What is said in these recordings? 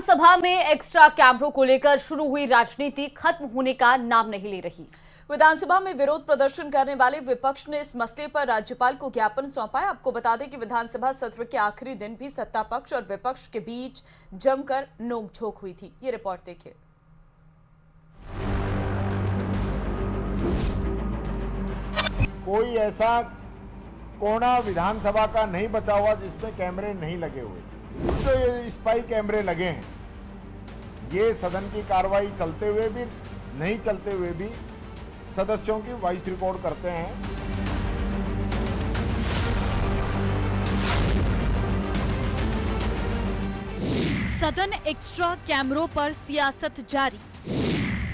विधानसभा में एक्स्ट्रा कैमरों को लेकर शुरू हुई राजनीति खत्म होने का नाम नहीं ले रही। विधानसभा में विरोध प्रदर्शन करने वाले विपक्ष ने इस मसले पर राज्यपाल को ज्ञापन सौंपा है। आपको बता दें कि विधानसभा सत्र के आखिरी दिन भी सत्ता पक्ष और विपक्ष के बीच जमकर नोकझोंक हुई थी। ये रिपोर्ट देखिए। कोई ऐसा कोना विधानसभा का नहीं बचा हुआ जिसमें कैमरे नहीं लगे हुए। तो ये स्पाई कैमरे लगे हैं। ये सदन की कार्रवाई चलते हुए भी नहीं चलते हुए भी सदस्यों की वॉइस रिकॉर्ड करते हैं। सदन एक्स्ट्रा कैमरों पर सियासत जारी।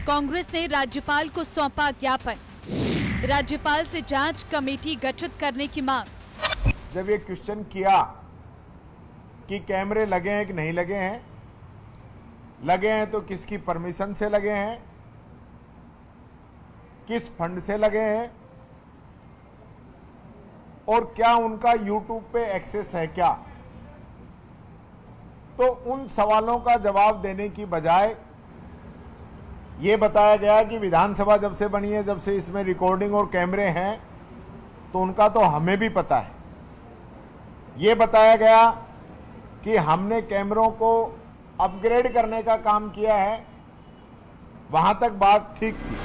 कांग्रेस ने राज्यपाल को सौंपा ज्ञापन। राज्यपाल से जांच कमेटी गठित करने की मांग। जब ये क्वेश्चन किया कि कैमरे लगे हैं कि नहीं लगे हैं, लगे हैं तो किसकी परमिशन से लगे हैं, किस फंड से लगे हैं और क्या उनका यूट्यूब पे एक्सेस है क्या, तो उन सवालों का जवाब देने की बजाय ये बताया गया कि विधानसभा जब से बनी है, जब से इसमें रिकॉर्डिंग और कैमरे हैं, तो उनका तो हमें भी पता है। ये बताया गया कि हमने कैमरों को अपग्रेड करने का काम किया है। वहां तक बात ठीक थी।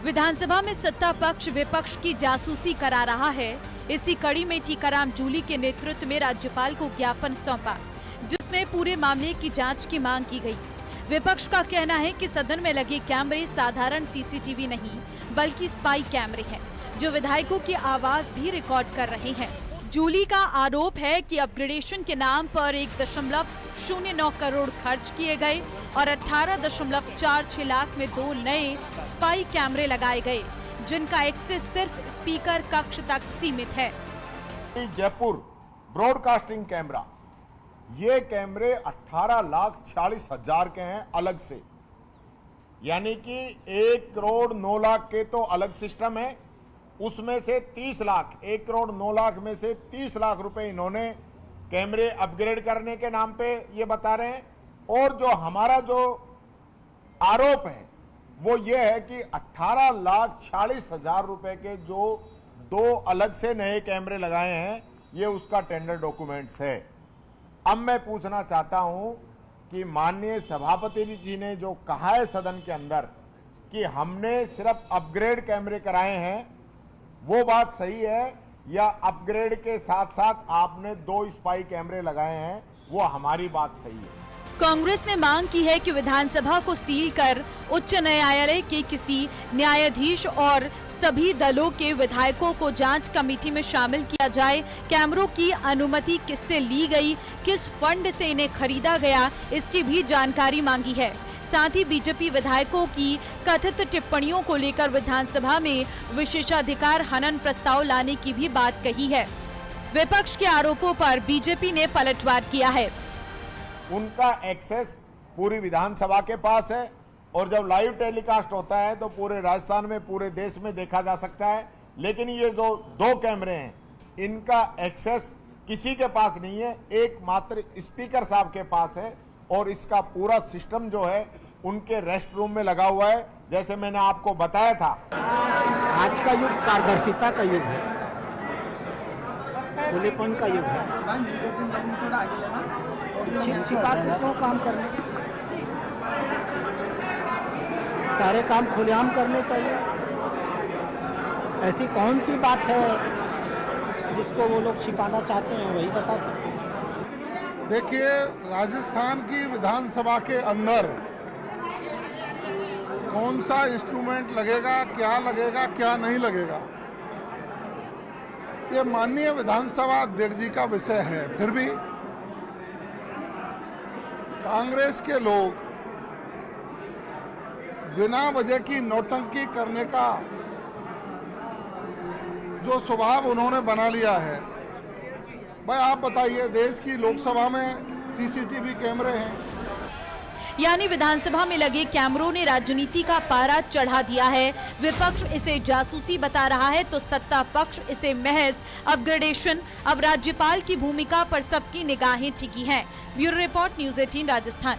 विधानसभा में सत्ता पक्ष विपक्ष की जासूसी करा रहा है। इसी कड़ी में टीकाराम जूली के नेतृत्व में राज्यपाल को ज्ञापन सौंपा, जिसमें पूरे मामले की जांच की मांग की गई। विपक्ष का कहना है कि सदन में लगे कैमरे साधारण सीसीटीवी नहीं बल्कि स्पाई कैमरे हैं, जो विधायकों की आवाज भी रिकॉर्ड कर रहे हैं। जूली का आरोप है कि अपग्रेडेशन के नाम पर 1.09 करोड़ खर्च किए गए और 18.46 लाख में 2 नए स्पाई कैमरे लगाए गए, जिनका एक्सेस सिर्फ स्पीकर कक्ष तक सीमित है। जयपुर ब्रॉडकास्टिंग कैमरा, ये कैमरे 18,46,000 के हैं अलग से, यानी कि 1,09,00,000 के तो अलग सिस्टम है। उसमें से 30 लाख, 1,09,00,000 में से 30 लाख रुपए इन्होंने कैमरे अपग्रेड करने के नाम पे ये बता रहे हैं। और जो हमारा जो आरोप है वो ये है कि 18,40,000 रुपए के जो 2 अलग से नए कैमरे लगाए हैं, ये उसका टेंडर डॉक्यूमेंट्स है। अब मैं पूछना चाहता हूं कि माननीय सभापति जी ने जो कहा है सदन के अंदर कि हमने सिर्फ अपग्रेड कैमरे कराए हैं, वो बात सही है या अपग्रेड के साथ साथ आपने 2 स्पाई कैमरे लगाए हैं, वो हमारी बात सही है। कांग्रेस ने मांग की है कि विधानसभा को सील कर उच्च न्यायालय के किसी न्यायाधीश और सभी दलों के विधायकों को जांच कमेटी में शामिल किया जाए। कैमरों की अनुमति किससे ली गई, किस फंड से इन्हें खरीदा गया, इसकी भी जानकारी मांगी है। साथ ही बीजेपी विधायकों की कथित टिप्पणियों को लेकर विधानसभा में विशेषाधिकार हनन प्रस्ताव लाने की भी बात कही है। विपक्ष के आरोपों पर बीजेपी ने पलटवार किया है। उनका एक्सेस पूरी विधानसभा के पास है और जब लाइव टेलीकास्ट होता है तो पूरे राजस्थान में, पूरे देश में देखा जा सकता है। लेकिन ये जो 2 कैमरे हैं, इनका एक्सेस किसी के पास नहीं है, एकमात्र स्पीकर साहब के पास है। और इसका पूरा सिस्टम जो है उनके रेस्ट रूम में लगा हुआ है। जैसे मैंने आपको बताया था, आज का युग पारदर्शिता का युग है, खुलेपन का युग है। छिपा क्यों काम करने, सारे काम खुलेआम करने चाहिए। ऐसी कौन सी बात है जिसको वो लोग छिपाना चाहते हैं, वही बता सकते हैं। देखिए, राजस्थान की विधानसभा के अंदर कौन सा इंस्ट्रूमेंट लगेगा, क्या नहीं लगेगा, ये माननीय विधानसभा अध्यक्ष जी का विषय है। फिर भी कांग्रेस के लोग बिना वजह की नौटंकी करने का जो स्वभाव उन्होंने बना लिया है, भाई आप बताइए, देश की लोकसभा में सीसीटीवी कैमरे हैं, यानी विधानसभा में लगे कैमरों ने राजनीति का पारा चढ़ा दिया है। विपक्ष इसे जासूसी बता रहा है तो सत्ता पक्ष इसे महज अपग्रेडेशन। अब राज्यपाल की भूमिका पर सबकी निगाहें टिकी हैं। Bureau report, news 18 Rajasthan.